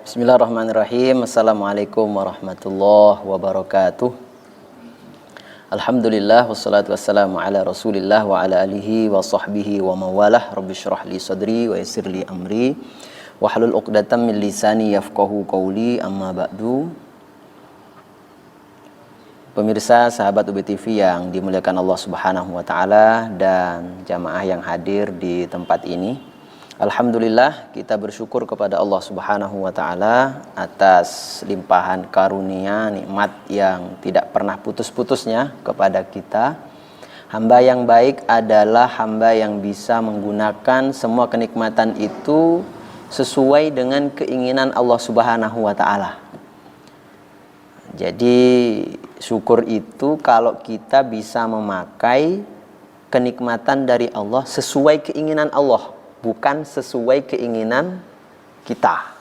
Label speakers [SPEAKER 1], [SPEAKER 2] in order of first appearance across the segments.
[SPEAKER 1] Bismillahirrahmanirrahim. Assalamualaikum warahmatullahi wabarakatuh. Alhamdulillah wassalatu wassalamu ala Rasulillah wa ala alihi wa sahbihi wa mawalah. Rabbi syrah li sadri wa yassir li amri wahlul 'uqdatam min lisani yafqahu qawli. Amma ba'du. Pemirsa sahabat UB TV yang dimuliakan Allah Subhanahu wa taala dan jamaah yang hadir di tempat ini. Alhamdulillah, kita bersyukur kepada Allah Subhanahu wa taala atas limpahan karunia nikmat yang tidak pernah putus-putusnya kepada kita. Hamba yang baik adalah hamba yang bisa menggunakan semua kenikmatan itu sesuai dengan keinginan Allah Subhanahu wa taala. Jadi syukur itu kalau kita bisa memakai kenikmatan dari Allah sesuai keinginan Allah, bukan sesuai keinginan kita.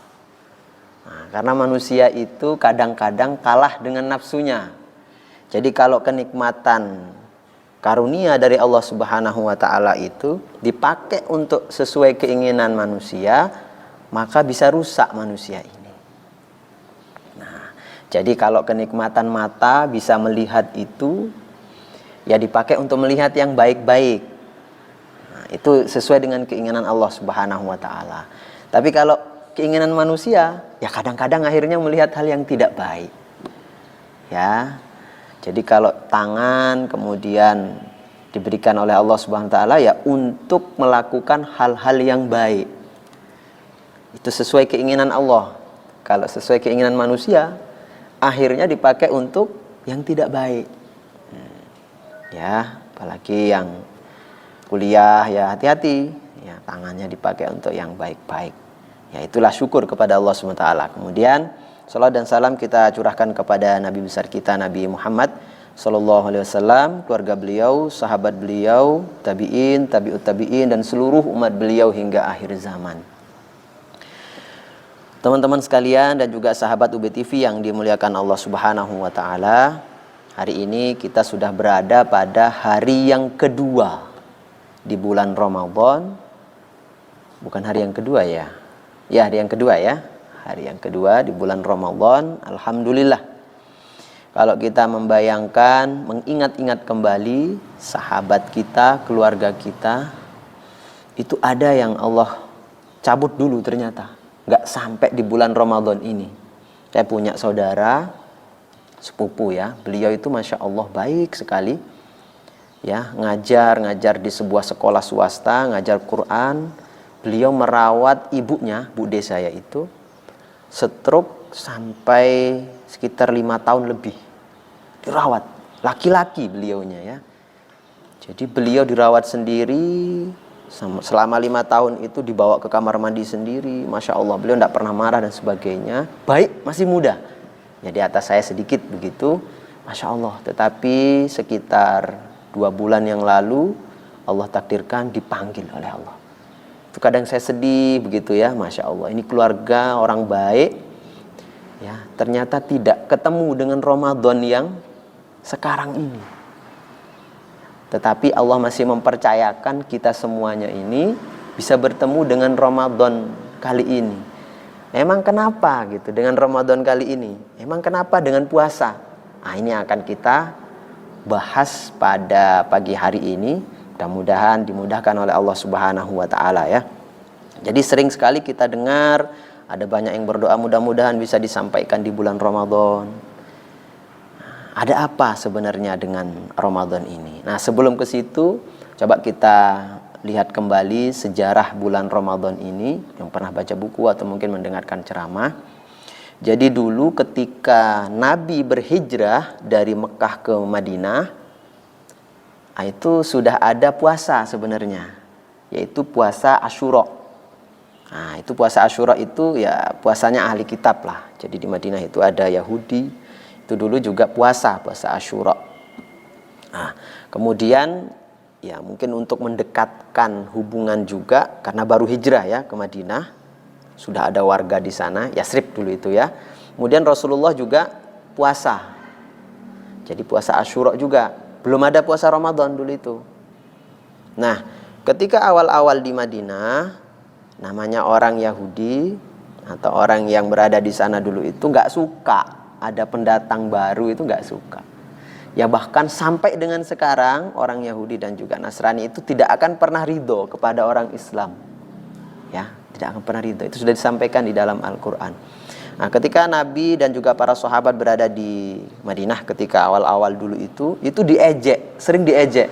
[SPEAKER 1] Nah, karena manusia itu kadang-kadang kalah dengan nafsunya. Jadi kalau kenikmatan karunia dari Allah Subhanahu wa taala itu dipakai untuk sesuai keinginan manusia, maka bisa rusak manusia ini. Nah, jadi kalau kenikmatan mata bisa melihat itu, ya dipakai untuk melihat yang baik-baik. Itu sesuai dengan keinginan Allah Subhanahu wa taala. Tapi kalau keinginan manusia, ya kadang-kadang akhirnya melihat hal yang tidak baik. Ya. Jadi kalau tangan kemudian diberikan oleh Allah Subhanahu wa taala ya untuk melakukan hal-hal yang baik. Itu sesuai keinginan Allah. Kalau sesuai keinginan manusia, akhirnya dipakai untuk yang tidak baik. Ya, apalagi yang kuliah, ya hati-hati, ya tangannya dipakai untuk yang baik-baik. Ya itulah syukur kepada Allah SWT. Kemudian salat dan salam kita curahkan kepada Nabi besar kita Nabi Muhammad SAW, keluarga beliau, sahabat beliau, tabi'in, tabi'ut tabi'in, dan seluruh umat beliau hingga akhir zaman. Teman-teman sekalian dan juga sahabat UB TV yang dimuliakan Allah Subhanahu wa taala, hari ini kita sudah berada pada hari yang kedua di bulan Ramadan. Bukan hari yang kedua ya. Ya, hari yang kedua ya. Hari yang kedua di bulan Ramadan. Alhamdulillah. Kalau kita membayangkan, mengingat-ingat kembali sahabat kita, keluarga kita, itu ada yang Allah cabut dulu ternyata. Nggak sampai di bulan Ramadan ini. Saya punya saudara sepupu ya. Beliau itu Masya Allah baik sekali. Ya, ngajar di sebuah sekolah swasta, ngajar Quran. Beliau merawat ibunya, bude saya itu stroke sampai sekitar 5 tahun lebih dirawat. Laki-laki beliaunya ya. Jadi beliau dirawat sendiri selama 5 tahun itu, dibawa ke kamar mandi sendiri. Masya Allah, beliau tidak pernah marah dan sebagainya. Baik, masih muda. Ya, di atas saya sedikit begitu. Masya Allah, tetapi sekitar 2 bulan yang lalu Allah takdirkan dipanggil oleh Allah. Itu kadang saya sedih begitu ya, Masya Allah. Ini keluarga orang baik ya, ternyata tidak ketemu dengan Ramadan yang sekarang ini. Tetapi Allah masih mempercayakan kita semuanya ini bisa bertemu dengan Ramadan kali ini. Emang kenapa gitu dengan Ramadan kali ini? Emang kenapa dengan puasa? Nah, ini akan kita bahas pada pagi hari ini. Mudah-mudahan dimudahkan oleh Allah Subhanahu wa taala ya. Jadi sering sekali kita dengar ada banyak yang berdoa mudah-mudahan bisa disampaikan di bulan Ramadan. Ada apa sebenarnya dengan Ramadan ini? Nah, sebelum ke situ coba kita lihat kembali sejarah bulan Ramadan ini, yang pernah baca buku atau mungkin mendengarkan ceramah. Jadi dulu ketika Nabi berhijrah dari Mekah ke Madinah, itu sudah ada puasa sebenarnya, yaitu puasa Asyura. Nah, itu puasa Asyura itu ya puasanya ahli kitab lah. Jadi di Madinah itu ada Yahudi, itu dulu juga puasa Asyura. Nah, kemudian ya mungkin untuk mendekatkan hubungan juga karena baru hijrah ya ke Madinah. Sudah ada warga di sana, Yasrib dulu itu ya. Kemudian Rasulullah juga puasa. Jadi puasa Asyura juga. Belum ada puasa Ramadan dulu itu. Nah, ketika awal-awal di Madinah, namanya orang Yahudi, atau orang yang berada di sana dulu itu nggak suka ada pendatang baru, itu nggak suka. Ya bahkan sampai dengan sekarang orang Yahudi dan juga Nasrani itu tidak akan pernah ridho kepada orang Islam. Ya, tidak akan pernah ridho. Itu sudah disampaikan di dalam Al-Quran. Nah, ketika Nabi dan juga para sahabat berada di Madinah ketika awal-awal dulu itu diejek, sering diejek.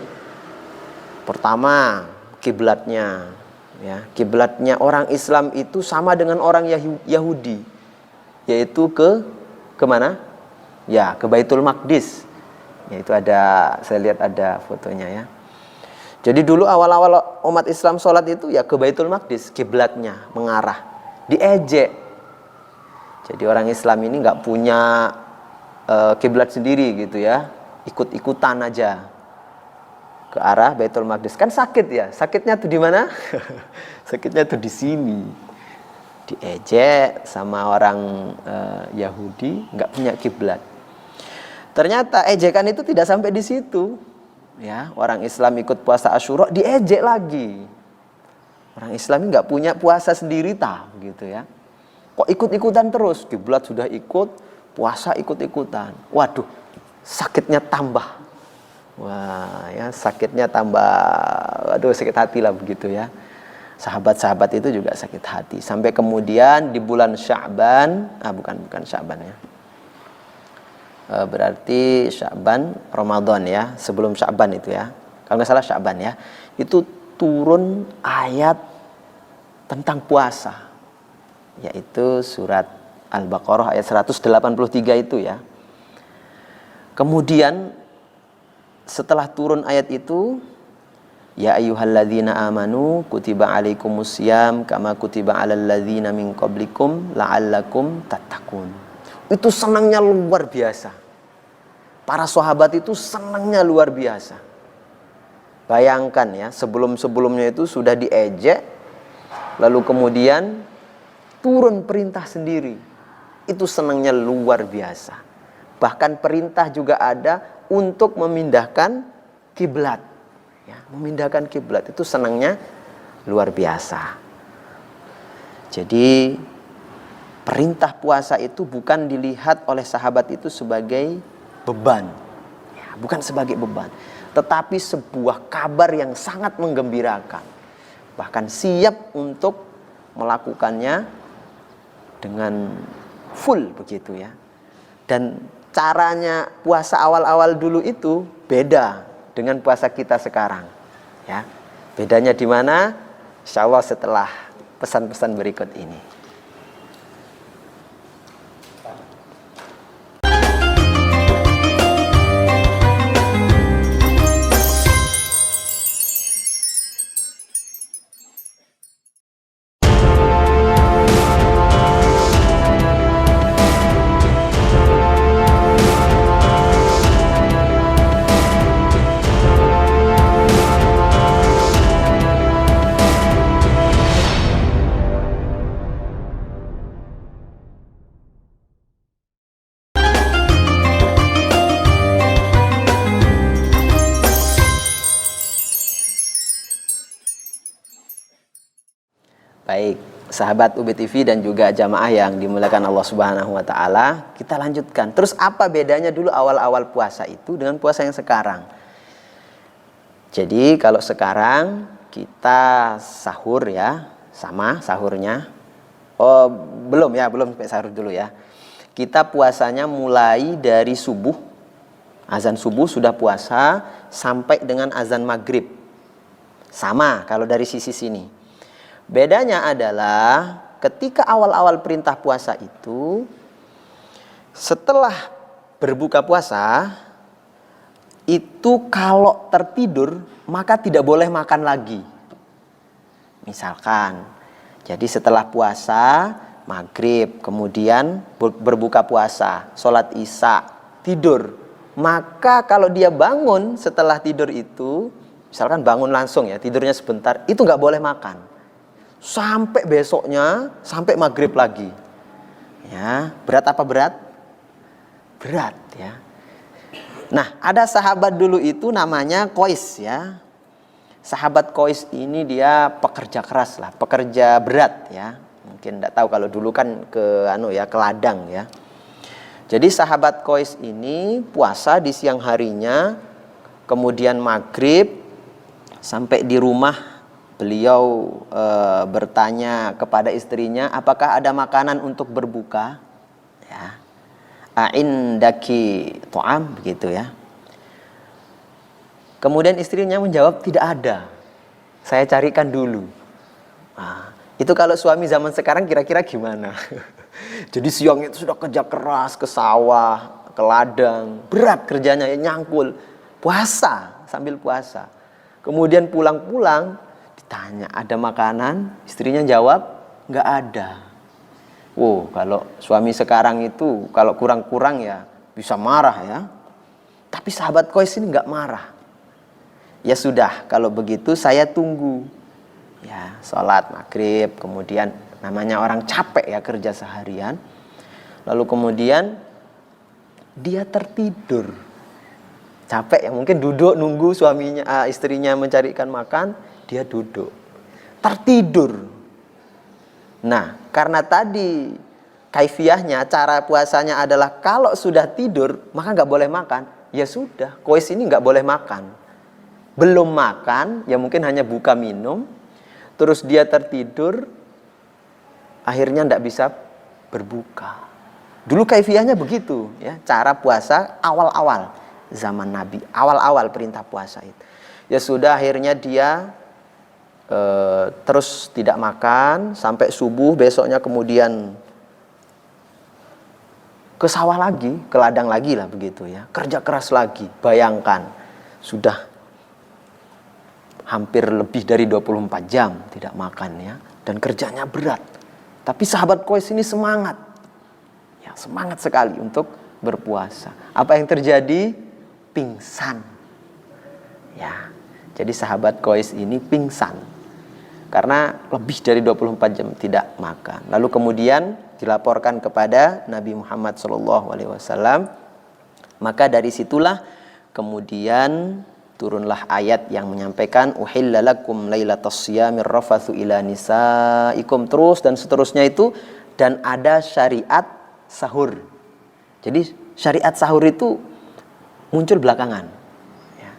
[SPEAKER 1] Pertama, kiblatnya, ya, kiblatnya orang Islam itu sama dengan orang Yahudi, yaitu ke mana? Ya, ke Baitul Maqdis. Yaitu ada, saya lihat ada fotonya ya. Jadi dulu awal-awal umat Islam sholat itu ya ke Baitul Maqdis, kiblatnya mengarah, diejek. Jadi orang Islam ini nggak punya kiblat sendiri gitu ya, ikut-ikutan aja ke arah Baitul Maqdis. Kan sakit ya, sakitnya tuh di mana? Sakitnya tuh di sini, diejek sama orang Yahudi, nggak punya kiblat. Ternyata ejekan itu tidak sampai di situ. Ya, orang Islam ikut puasa Asyura diejek lagi. Orang Islam nggak punya puasa sendiri gitu ya. Kok ikut-ikutan terus? Kiblat sudah ikut, puasa ikut-ikutan. Waduh, sakitnya tambah. Wah, ya sakitnya tambah. Waduh, sakit hati lah begitu ya. Sahabat-sahabat itu juga sakit hati. Sampai kemudian di bulan Sya'ban, bukan Sya'ban ya. Berarti Sya'ban Ramadan ya, sebelum Sya'ban itu ya, kalau nggak salah Sya'ban ya, itu turun ayat tentang puasa, yaitu surat Al-Baqarah ayat 183 itu ya. Kemudian setelah turun ayat itu, ya ayyuhalladzina amanu kutiba alaikumusiyam kama kutiba alal ladzina min qablikum la'allakum tattaqun. Itu senangnya luar biasa. Para sahabat itu senangnya luar biasa. Bayangkan ya, sebelum-sebelumnya itu sudah diejek, lalu kemudian turun perintah sendiri. Itu senangnya luar biasa. Bahkan perintah juga ada untuk memindahkan kiblat. Ya, memindahkan kiblat itu senangnya luar biasa. Jadi perintah puasa itu bukan dilihat oleh sahabat itu sebagai beban, ya, bukan sebagai beban, tetapi sebuah kabar yang sangat menggembirakan. Bahkan siap untuk melakukannya dengan full begitu ya. Dan caranya puasa awal-awal dulu itu beda dengan puasa kita sekarang. Ya, bedanya di mana? Insya Allah setelah pesan-pesan berikut ini. Baik, sahabat UB TV dan juga jamaah yang dimuliakan Allah Subhanahu wa taala, kita lanjutkan. Terus apa bedanya dulu awal-awal puasa itu dengan puasa yang sekarang? Jadi kalau sekarang kita sahur ya, sama sahurnya. Oh, belum sampai sahur dulu ya. Kita puasanya mulai dari subuh. Azan subuh sudah puasa sampai dengan azan maghrib. Sama kalau dari sisi sini. Bedanya adalah ketika awal-awal perintah puasa itu, setelah berbuka puasa, itu kalau tertidur maka tidak boleh makan lagi. Misalkan, jadi setelah puasa, maghrib, kemudian berbuka puasa, sholat isya, tidur. Maka kalau dia bangun setelah tidur itu, misalkan bangun langsung ya, tidurnya sebentar, itu nggak boleh makan. Sampai besoknya, sampai maghrib lagi. Ya, berat apa berat? Berat ya. Nah, ada sahabat dulu itu namanya Qais ya. Sahabat Qais ini dia pekerja keras lah, pekerja berat ya. Mungkin tidak tahu, kalau dulu kan ke ke ladang ya. Jadi sahabat Qais ini puasa di siang harinya, kemudian maghrib sampai di rumah beliau bertanya kepada istrinya, apakah ada makanan untuk berbuka? Ya. A'indaki tu'am, begitu ya. Kemudian istrinya menjawab, tidak ada, saya carikan dulu. Nah, itu kalau suami zaman sekarang kira-kira gimana? Jadi siang itu sudah kerja keras ke sawah, ke ladang, berat kerjanya ya, nyangkul, puasa, sambil puasa. Kemudian pulang-pulang ditanya, ada makanan? Istrinya jawab, nggak ada. Wow, kalau suami sekarang itu kalau kurang-kurang ya bisa marah ya. Tapi sahabat Qais ini nggak marah. Ya sudah, kalau begitu saya tunggu. Ya, sholat maghrib, kemudian namanya orang capek ya kerja seharian. Lalu kemudian dia tertidur. Capek ya, mungkin duduk nunggu suaminya, istrinya mencarikan makan, dia duduk. Tertidur. Nah, karena tadi kaifiahnya, cara puasanya adalah kalau sudah tidur maka nggak boleh makan. Ya sudah, Qais ini nggak boleh makan. Belum makan, ya mungkin hanya buka minum. Terus dia tertidur, akhirnya nggak bisa berbuka. Dulu kaifiahnya begitu, ya, cara puasa awal-awal zaman Nabi, awal-awal perintah puasa itu. Ya sudah, akhirnya dia terus tidak makan sampai subuh. Besoknya kemudian ke sawah lagi, ke ladang lagi lah begitu ya, kerja keras lagi. Bayangkan, sudah hampir lebih dari 24 jam tidak makan ya, dan kerjanya berat. Tapi sahabat Qais ini semangat, ya, semangat sekali untuk berpuasa. Apa yang terjadi? Pingsan. Ya, jadi sahabat Qais ini pingsan karena lebih dari 24 jam tidak makan. Lalu kemudian dilaporkan kepada Nabi Muhammad SAW. Maka dari situlah kemudian turunlah ayat yang menyampaikan uhilla lakum lailatas siyamir rafathu ila nisaikum, terus dan seterusnya itu. Dan ada syariat sahur. Jadi syariat sahur itu muncul belakangan ya.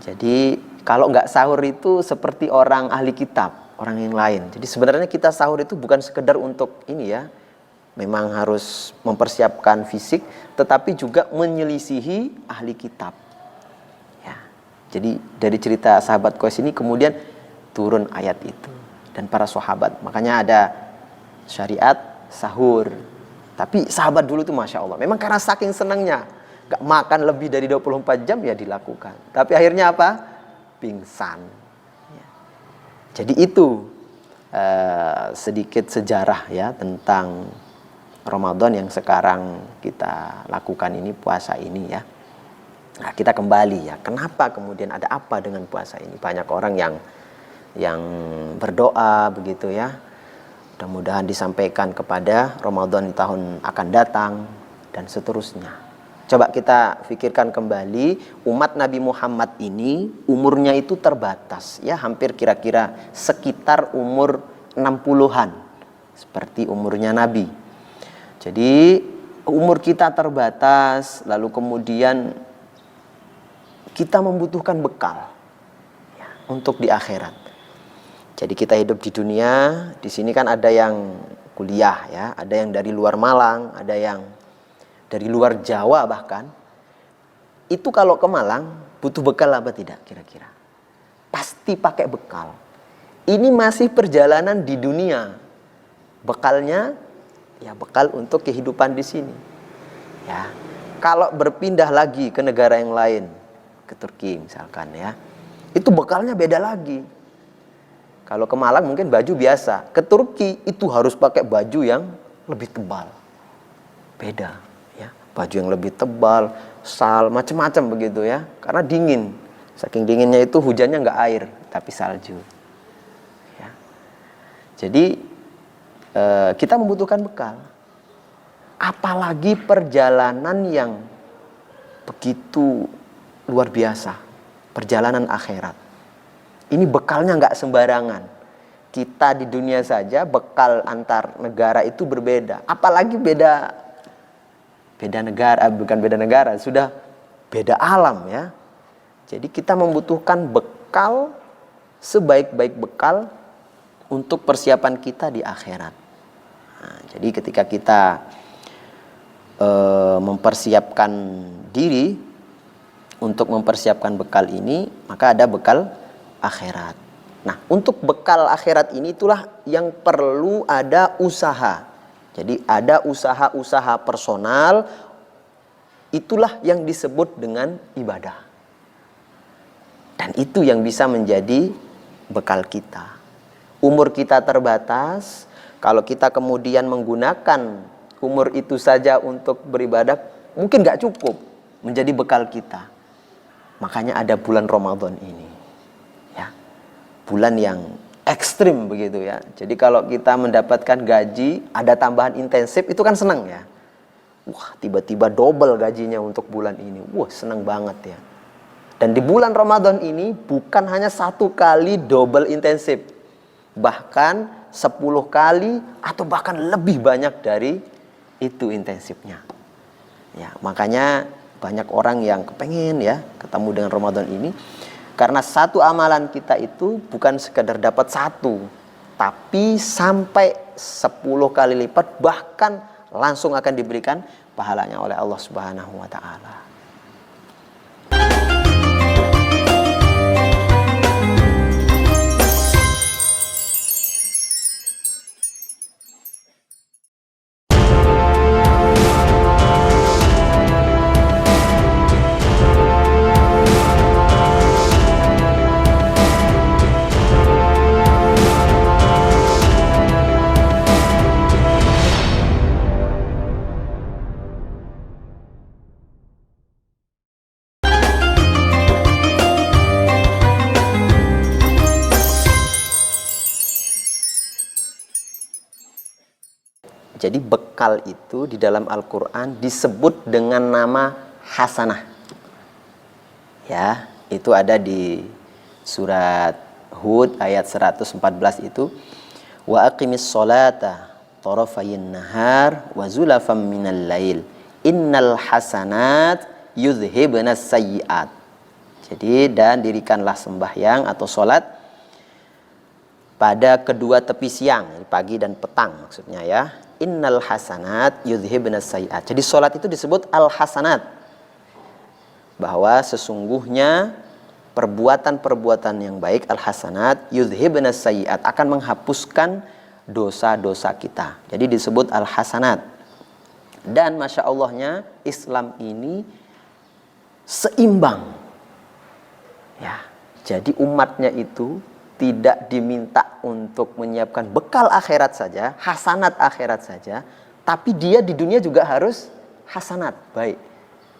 [SPEAKER 1] Jadi kalau nggak sahur itu seperti orang ahli kitab, orang yang lain. Jadi sebenarnya kita sahur itu bukan sekedar untuk ini ya, memang harus mempersiapkan fisik, tetapi juga menyelisihi ahli kitab. Ya. Jadi dari cerita sahabat Qais ini kemudian turun ayat itu dan para sahabat. Makanya ada syariat sahur. Tapi sahabat dulu itu Masya Allah, memang karena saking senangnya, nggak makan lebih dari 24 jam ya dilakukan. Tapi akhirnya apa? Pingsan. Ya. Jadi itu sedikit sejarah ya tentang Ramadan yang sekarang kita lakukan ini, puasa ini ya. Nah, kita kembali ya, kenapa kemudian ada apa dengan puasa ini? Banyak orang yang berdoa begitu ya. Mudah-mudahan disampaikan kepada Ramadan di tahun akan datang dan seterusnya. Coba kita pikirkan kembali, umat Nabi Muhammad ini umurnya itu terbatas ya, hampir kira-kira sekitar umur 60-an seperti umurnya Nabi. Jadi umur kita terbatas, lalu kemudian kita membutuhkan bekal ya, untuk di akhirat. Jadi kita hidup di dunia, di sini kan ada yang kuliah ya, ada yang dari luar Malang, ada yang dari luar Jawa bahkan. Itu kalau ke Malang butuh bekal apa tidak kira-kira? Pasti pakai bekal. Ini masih perjalanan di dunia. Bekalnya ya bekal untuk kehidupan di sini. Ya. Kalau berpindah lagi ke negara yang lain, ke Turki misalkan ya, itu bekalnya beda lagi. Kalau ke Malang mungkin baju biasa, ke Turki itu harus pakai baju yang lebih tebal. Beda. Baju yang lebih tebal, sal, macam-macam begitu ya. Karena dingin. Saking dinginnya itu hujannya nggak air, tapi salju. Ya. Jadi kita membutuhkan bekal. Apalagi perjalanan yang begitu luar biasa. Perjalanan akhirat. Ini bekalnya nggak sembarangan. Kita di dunia saja bekal antar negara itu berbeda. Apalagi beda negara, bukan beda negara, sudah beda alam ya. Jadi kita membutuhkan bekal, sebaik-baik bekal untuk persiapan kita di akhirat. Nah, jadi ketika kita mempersiapkan diri untuk mempersiapkan bekal ini, maka ada bekal akhirat. Nah, untuk bekal akhirat ini itulah yang perlu ada usaha. Jadi ada usaha-usaha personal, itulah yang disebut dengan ibadah. Dan itu yang bisa menjadi bekal kita. Umur kita terbatas, kalau kita kemudian menggunakan umur itu saja untuk beribadah, mungkin gak cukup menjadi bekal kita. Makanya ada bulan Ramadan ini. Bulan yang ekstrim begitu ya. Jadi kalau kita mendapatkan gaji, ada tambahan intensif, itu kan senang ya. Wah, tiba-tiba double gajinya untuk bulan ini. Wah, senang banget ya. Dan di bulan Ramadan ini bukan hanya 1 kali double intensif. Bahkan 10 kali atau bahkan lebih banyak dari itu intensifnya. Ya, makanya banyak orang yang kepengen ya ketemu dengan Ramadan ini. Karena satu amalan kita itu bukan sekedar dapat 1, tapi sampai 10 kali lipat, bahkan langsung akan diberikan pahalanya oleh Allah Subhanahu wa taala. Jadi bekal itu di dalam Al-Quran disebut dengan nama hasanah. Ya, itu ada di surat Hud ayat 114 itu. Wa aqimis sholata tarafayin nahar wa zulafam minal lail. Innal hasanat yudhibnas sayyiat. Jadi dan dirikanlah sembahyang atau sholat pada kedua tepi siang, pagi dan petang maksudnya ya. Innal hasanat yudhibnas sayyiat. Jadi sholat itu disebut al-hasanat. Bahwa sesungguhnya perbuatan-perbuatan yang baik, al-hasanat yudhibnas sayyiat, akan menghapuskan dosa-dosa kita. Jadi disebut al-hasanat. Dan Masya Allahnya Islam ini seimbang. Ya, jadi umatnya itu tidak diminta untuk menyiapkan bekal akhirat saja, hasanat akhirat saja, tapi dia di dunia juga harus hasanat, baik.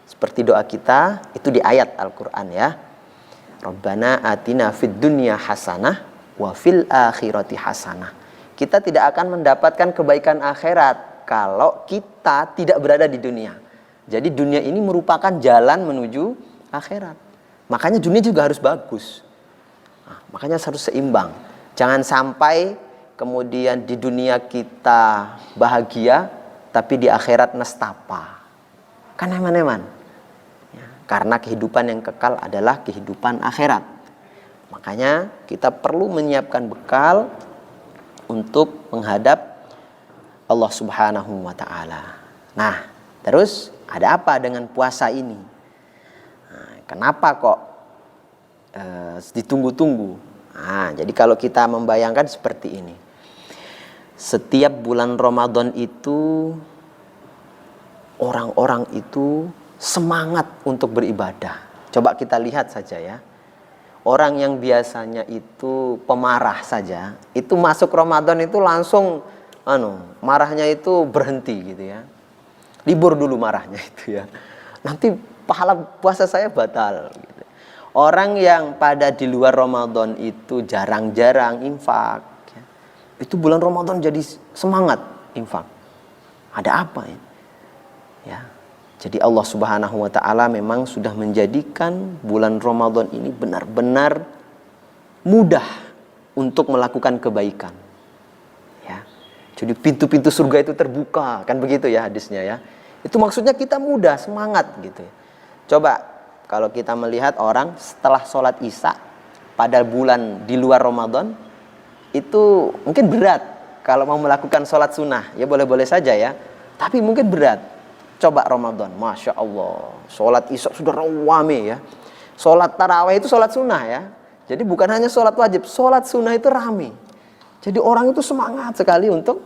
[SPEAKER 1] Seperti doa kita itu di ayat Al-Quran ya. Rabbana atina fid dunya hasanah wa fil akhirati hasanah. Kita tidak akan mendapatkan kebaikan akhirat kalau kita tidak berada di dunia. Jadi dunia ini merupakan jalan menuju akhirat. Makanya dunia juga harus bagus. Nah, makanya harus seimbang. Jangan sampai kemudian di dunia kita bahagia, tapi di akhirat nestapa. Kan eman-eman. Ya, karena kehidupan yang kekal adalah kehidupan akhirat. Makanya kita perlu menyiapkan bekal untuk menghadap Allah Subhanahu wa ta'ala. Nah, terus ada apa dengan puasa ini? Nah, kenapa kok ditunggu-tunggu? Nah, jadi kalau kita membayangkan seperti ini. Setiap bulan Ramadan itu orang-orang itu semangat untuk beribadah. Coba kita lihat saja ya. Orang yang biasanya itu pemarah saja, itu masuk Ramadan itu langsung marahnya itu berhenti gitu ya. Libur dulu marahnya itu ya. Nanti pahala puasa saya batal gitu. Orang yang pada di luar Ramadan itu jarang-jarang infak ya. Itu bulan Ramadan jadi semangat infak. Ada apa ini? Ya. Jadi Allah Subhanahu wa ta'ala memang sudah menjadikan bulan Ramadan ini benar-benar mudah untuk melakukan kebaikan. Ya. Jadi pintu-pintu surga itu terbuka, kan begitu ya hadisnya ya. Itu maksudnya kita mudah, semangat gitu ya. Coba kalau kita melihat orang setelah sholat Isya pada bulan di luar Ramadan, itu mungkin berat kalau mau melakukan sholat sunnah. Ya boleh-boleh saja ya, tapi mungkin berat. Coba Ramadan, Masya Allah, sholat Isya sudah rame ya. Sholat tarawih itu sholat sunnah ya. Jadi bukan hanya sholat wajib, sholat sunnah itu rame. Jadi orang itu semangat sekali untuk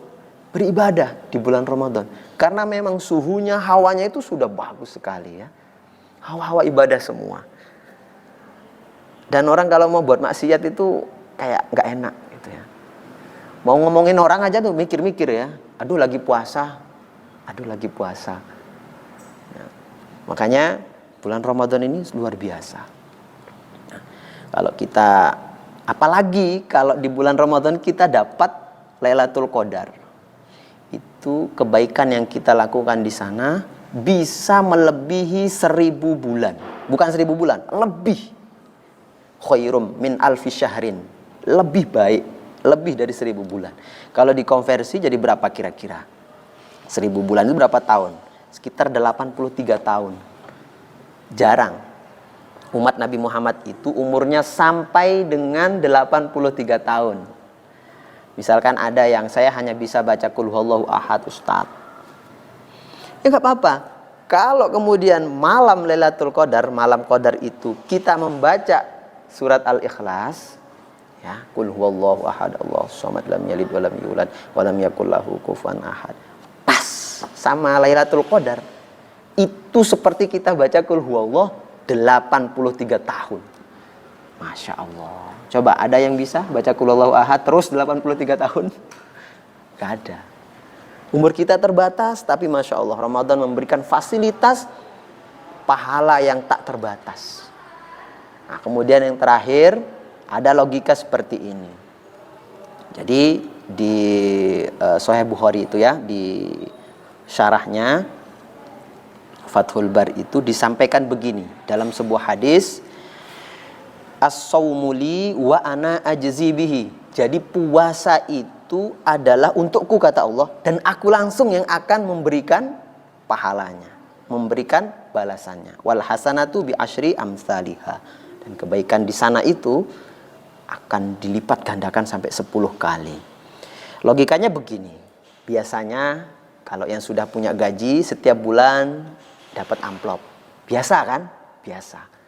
[SPEAKER 1] beribadah di bulan Ramadan. Karena memang suhunya, hawanya itu sudah bagus sekali ya. Hawa-hawa ibadah semua. Dan orang kalau mau buat maksiat itu kayak nggak enak gitu ya. Mau ngomongin orang aja tuh mikir-mikir ya. Aduh lagi puasa. Nah, makanya bulan Ramadan ini luar biasa. Nah, kalau kita, apalagi kalau di bulan Ramadan kita dapat Lailatul Qadar. Itu kebaikan yang kita lakukan di sana bisa melebihi 1000 bulan. Bukan 1000 bulan, lebih. Khairum min alfi syahrin. Lebih baik, lebih dari 1000 bulan. Kalau dikonversi jadi berapa kira-kira? 1000 bulan itu berapa tahun? Sekitar 83 tahun. Jarang. Umat Nabi Muhammad itu umurnya sampai dengan 83 tahun. Misalkan ada yang saya hanya bisa baca Qul huwallahu ahad, Ustaz. Ya nggak apa-apa. Kalau kemudian malam Lailatul Qadar, malam Qadar itu kita membaca surat Al-Ikhlas, ya, Qul huwallahu ahad, Allahus samad, lam yalid wa lam yulad wa lam yakul lahu kufuwan ahad. Pas sama Lailatul Qadar. Itu seperti kita baca Qul huwallahu 83 tahun. Masya Allah. Coba ada yang bisa baca Qul huwallahu ahad terus 83 tahun? Gak ada. Umur kita terbatas, tapi Masya Allah, Ramadan memberikan fasilitas pahala yang tak terbatas. Nah, kemudian yang terakhir, ada logika seperti ini. Jadi di Sahih Bukhari itu ya, di syarahnya Fathul Bar itu disampaikan begini dalam sebuah hadis, as-sawmu li wa ana ajzi bihi. Jadi puasa itu adalah untukku kata Allah, dan aku langsung yang akan memberikan pahalanya, memberikan balasannya. Wal hasanatu bi asyri amsalihha. Dan kebaikan di sana itu akan dilipat gandakan sampai 10 kali. Logikanya begini. Biasanya kalau yang sudah punya gaji setiap bulan dapat amplop. Biasa kan? Biasa.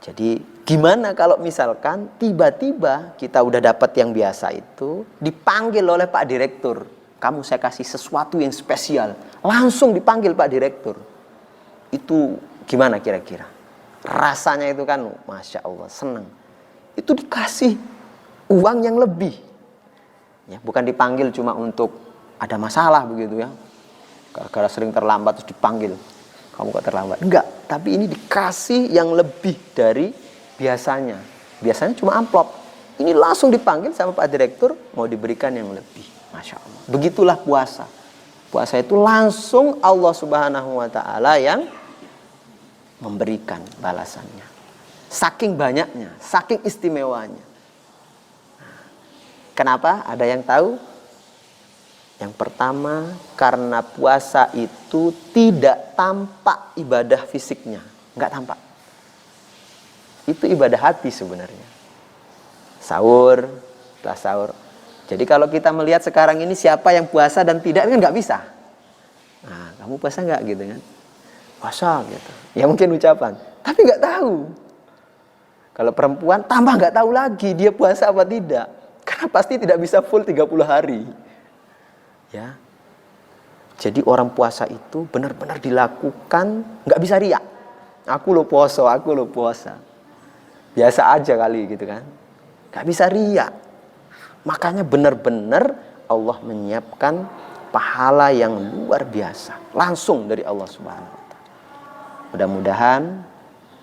[SPEAKER 1] Jadi gimana kalau misalkan tiba-tiba kita udah dapat yang biasa itu, dipanggil oleh Pak Direktur. Kamu saya kasih sesuatu yang spesial. Langsung dipanggil Pak Direktur. Itu gimana kira-kira? Rasanya itu kan Masya Allah, senang. Itu dikasih uang yang lebih. Ya, bukan dipanggil cuma untuk ada masalah begitu ya. Gara-gara sering terlambat terus dipanggil. Kamu kok terlambat? Enggak, tapi ini dikasih yang lebih dari biasanya. Biasanya cuma amplop. Ini langsung dipanggil sama Pak Direktur, mau diberikan yang lebih. Masya Allah. Begitulah puasa. Puasa itu langsung Allah Subhanahu wa Ta'ala yang memberikan balasannya. Saking banyaknya, saking istimewanya. Kenapa? Ada yang tahu? Yang pertama, karena puasa itu tidak tampak ibadah fisiknya. Enggak tampak. Itu ibadah hati sebenarnya. Sahur, setelah sahur. Jadi kalau kita melihat sekarang ini siapa yang puasa dan tidak, kan nggak bisa. Nah, kamu puasa nggak gitu kan? Puasa gitu. Ya mungkin ucapan, tapi nggak tahu. Kalau perempuan tambah nggak tahu lagi dia puasa apa tidak. Karena pasti tidak bisa full 30 hari. Ya, jadi orang puasa itu benar-benar dilakukan, nggak bisa riak. Aku lo puasa. Biasa aja kali gitu kan, nggak bisa riak. Makanya benar-benar Allah menyiapkan pahala yang luar biasa, langsung dari Allah Subhanahu Wa Taala. Mudah-mudahan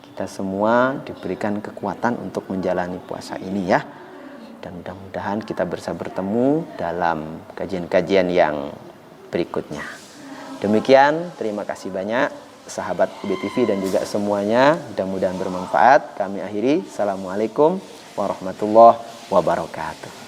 [SPEAKER 1] kita semua diberikan kekuatan untuk menjalani puasa ini ya. Dan mudah-mudahan kita bisa bertemu dalam kajian-kajian yang berikutnya. Demikian, terima kasih banyak sahabat UB TV dan juga semuanya. Mudah-mudahan bermanfaat. Kami akhiri. Assalamualaikum warahmatullahi wabarakatuh.